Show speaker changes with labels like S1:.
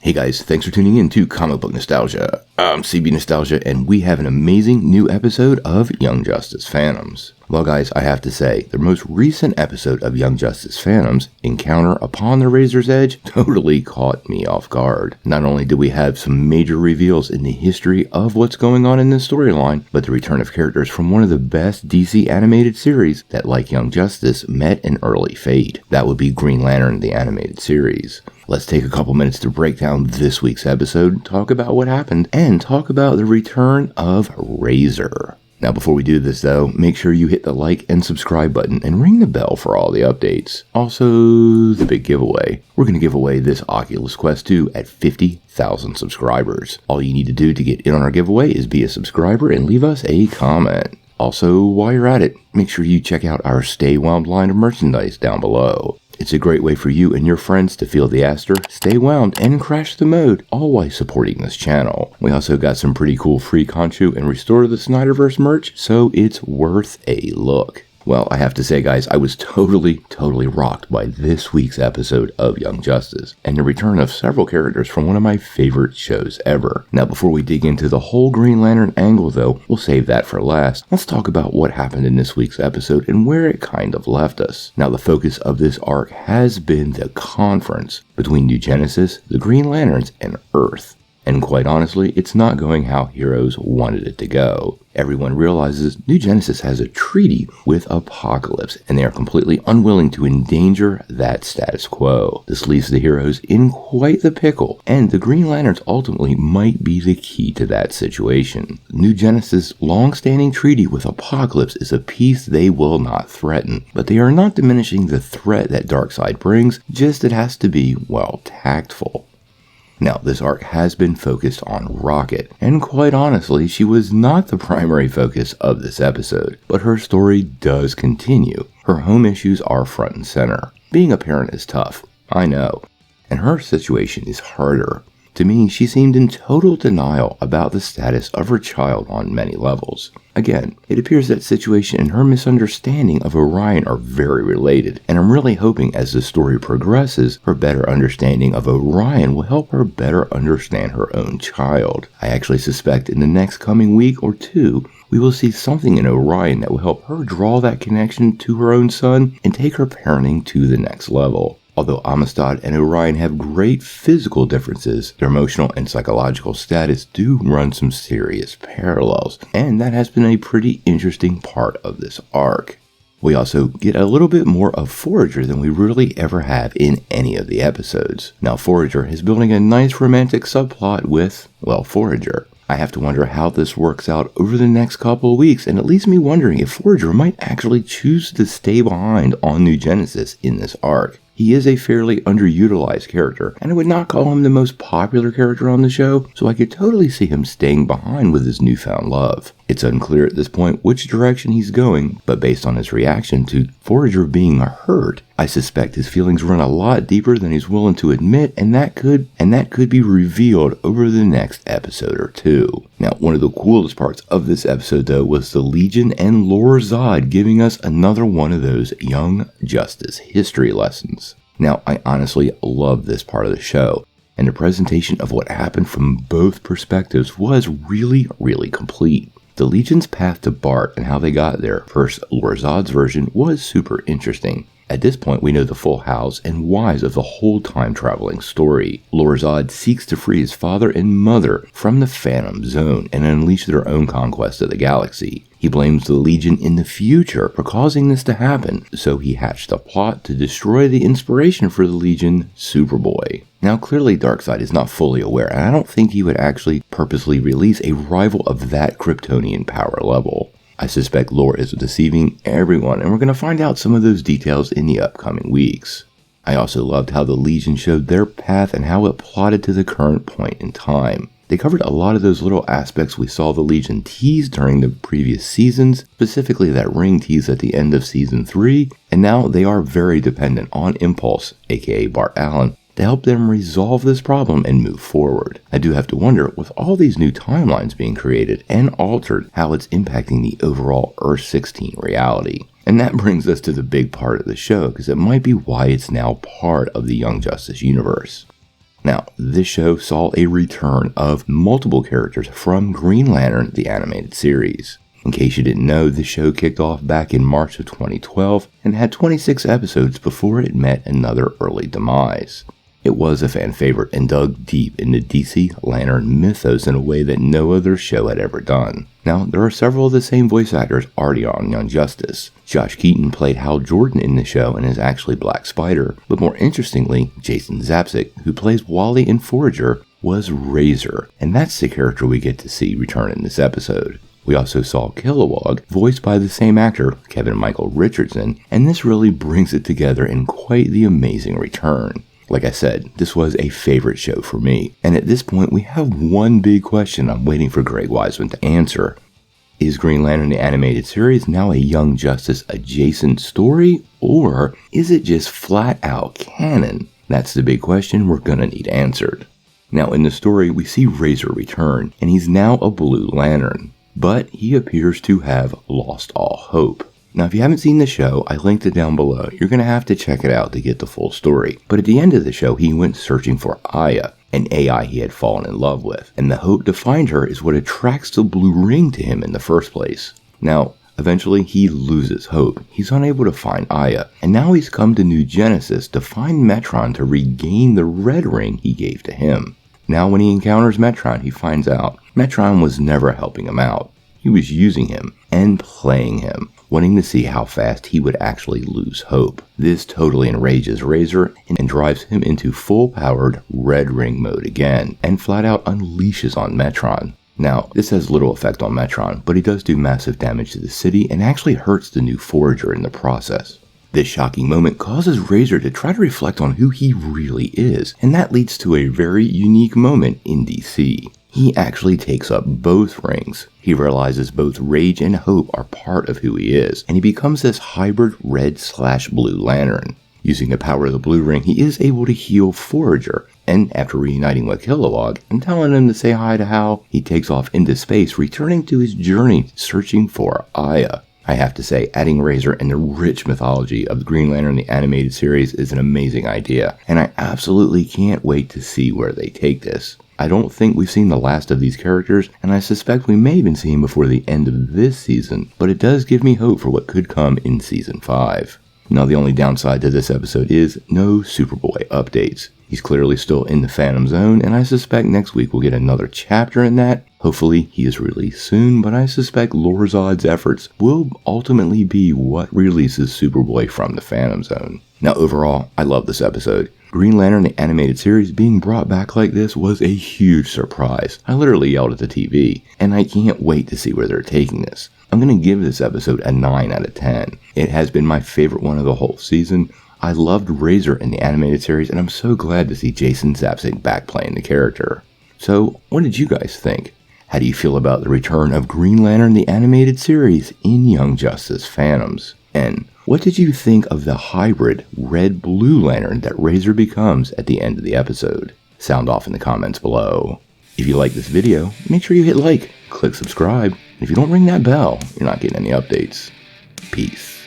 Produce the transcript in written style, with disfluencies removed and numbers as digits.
S1: Hey guys, thanks for tuning in to Comic Book Nostalgia. I'm CB Nostalgia, and we have an amazing new episode of Young Justice Phantoms. Well guys, I have to say, the most recent episode of Young Justice Phantoms, Encounter Upon the Razor's Edge, totally caught me off guard. Not only did we have some major reveals in the history of what's going on in this storyline, but the return of characters from one of the best DC animated series that, like Young Justice, met an early fate. That would be Green Lantern, the animated series. Let's take a couple minutes to break down this week's episode, talk about what happened, and talk about the return of Razor. Now before we do this though, make sure you hit the like and subscribe button and ring the bell for all the updates. Also, the big giveaway. We're going to give away this Oculus Quest 2 at 50,000 subscribers. All you need to do to get in on our giveaway is be a subscriber and leave us a comment. Also, while you're at it, make sure you check out our Stay Wound line of merchandise down below. It's a great way for you and your friends to feel the Aster, stay wound, and crash the mode, all while supporting this channel. We also got some pretty cool free Khonshu and Restore the Snyderverse merch, so it's worth a look. Well, I have to say guys, I was totally rocked by this week's episode of Young Justice, and the return of several characters from one of my favorite shows ever. Now before we dig into the whole Green Lantern angle though, we'll save that for last. Let's talk about what happened in this week's episode and where it kind of left us. Now the focus of this arc has been the conference between New Genesis, the Green Lanterns, and Earth. And quite honestly, it's not going how heroes wanted it to go. Everyone realizes New Genesis has a treaty with Apokolips, and they are completely unwilling to endanger that status quo. This leaves the heroes in quite the pickle, and the Green Lanterns ultimately might be the key to that situation. New Genesis' long-standing treaty with Apokolips is a peace they will not threaten, but they are not diminishing the threat that Darkseid brings, just it has to be, well, tactful. Now, this arc has been focused on Rocket, and quite honestly, she was not the primary focus of this episode, but her story does continue. Her home issues are front and center. Being a parent is tough, I know, and her situation is harder. To me, she seemed in total denial about the status of her child on many levels. Again, it appears that situation and her misunderstanding of Orion are very related, and I'm really hoping as the story progresses, her better understanding of Orion will help her better understand her own child. I actually suspect in the next coming week or two, we will see something in Orion that will help her draw that connection to her own son and take her parenting to the next level. Although Amistad and Orion have great physical differences, their emotional and psychological status do run some serious parallels, and that has been a pretty interesting part of this arc. We also get a little bit more of Forager than we really ever have in any of the episodes. Now Forager is building a nice romantic subplot with, well, Forager. I have to wonder how this works out over the next couple of weeks, and it leaves me wondering if Forager might actually choose to stay behind on New Genesis in this arc. He is a fairly underutilized character, and I would not call him the most popular character on the show, so I could totally see him staying behind with his newfound love. It's unclear at this point which direction he's going, but based on his reaction to Forager being hurt, I suspect his feelings run a lot deeper than he's willing to admit, and that could be revealed over the next episode or two. Now, one of the coolest parts of this episode though was the Legion and Lor-Zod giving us another one of those Young Justice history lessons. Now, I honestly love this part of the show, and the presentation of what happened from both perspectives was really complete. The Legion's path to Bart and how they got there versus Lor-Zod's version was super interesting. At this point, we know the full hows and whys of the whole time-traveling story. Lor-Zod seeks to free his father and mother from the Phantom Zone and unleash their own conquest of the galaxy. He blames the Legion in the future for causing this to happen, so he hatched a plot to destroy the inspiration for the Legion, Superboy. Now clearly Darkseid is not fully aware, and I don't think he would actually purposely release a rival of that Kryptonian power level. I suspect Lor is deceiving everyone, and we're going to find out some of those details in the upcoming weeks. I also loved how the Legion showed their path and how it plotted to the current point in time. They covered a lot of those little aspects we saw the Legion tease during the previous seasons, specifically that ring tease at the end of Season 3, and now they are very dependent on Impulse, aka Bart Allen, to help them resolve this problem and move forward. I do have to wonder, with all these new timelines being created and altered, how it's impacting the overall Earth-16 reality. And that brings us to the big part of the show, because it might be why it's now part of the Young Justice universe. Now, this show saw a return of multiple characters from Green Lantern, the animated series. In case you didn't know, the show kicked off back in March of 2012 and had 26 episodes before it met another early demise. It was a fan favorite and dug deep into DC Lantern mythos in a way that no other show had ever done. Now, there are several of the same voice actors already on Young Justice. Josh Keaton played Hal Jordan in the show and is actually Black Spider, but more interestingly, Jason Zapcic, who plays Wally in Forager, was Razor, and that's the character we get to see return in this episode. We also saw Kilowog, voiced by the same actor, Kevin Michael Richardson, and this really brings it together in quite the amazing return. Like I said, this was a favorite show for me, and at this point we have one big question I'm waiting for Greg Weisman to answer. Is Green Lantern the animated series now a Young Justice adjacent story, or is it just flat out canon? That's the big question we're gonna need answered. Now in the story we see Razor return, and he's now a Blue Lantern, but he appears to have lost all hope. Now, if you haven't seen the show, I linked it down below. You're going to have to check it out to get the full story. But at the end of the show, he went searching for Aya, an AI he had fallen in love with. And the hope to find her is what attracts the blue ring to him in the first place. Now, eventually, he loses hope. He's unable to find Aya. And now he's come to New Genesis to find Metron to regain the red ring he gave to him. Now, when he encounters Metron, he finds out Metron was never helping him out. He was using him and playing him, wanting to see how fast he would actually lose hope. This totally enrages Razor and drives him into full-powered Red Ring mode again, and flat out unleashes on Metron. Now, this has little effect on Metron, but he does do massive damage to the city and actually hurts the new Forager in the process. This shocking moment causes Razor to try to reflect on who he really is, and that leads to a very unique moment in DC. He actually takes up both rings. He realizes both rage and hope are part of who he is, and he becomes this hybrid red/blue lantern. Using the power of the blue ring, he is able to heal Forager, and after reuniting with Kilowog and telling him to say hi to Hal, he takes off into space, returning to his journey searching for Aya. I have to say, adding Razor and the rich mythology of Green Lantern the animated series is an amazing idea, and I absolutely can't wait to see where they take this. I don't think we've seen the last of these characters, and I suspect we may even see him before the end of this season, but it does give me hope for what could come in Season 5. Now, the only downside to this episode is no Superboy updates. He's clearly still in the Phantom Zone, and I suspect next week we'll get another chapter in that. Hopefully, he is released soon, but I suspect Lorzod's efforts will ultimately be what releases Superboy from the Phantom Zone. Now, overall, I love this episode. Green Lantern the animated series being brought back like this was a huge surprise. I literally yelled at the TV, and I can't wait to see where they're taking this. I'm going to give this episode a 9 out of 10. It has been my favorite one of the whole season. I loved Razor in the animated series, and I'm so glad to see Jason Zapcic back playing the character. So, what did you guys think? How do you feel about the return of Green Lantern the animated series in Young Justice Phantoms? And what did you think of the hybrid red-blue lantern that Razor becomes at the end of the episode? Sound off in the comments below. If you like this video, make sure you hit like, click subscribe, and if you don't ring that bell, you're not getting any updates. Peace.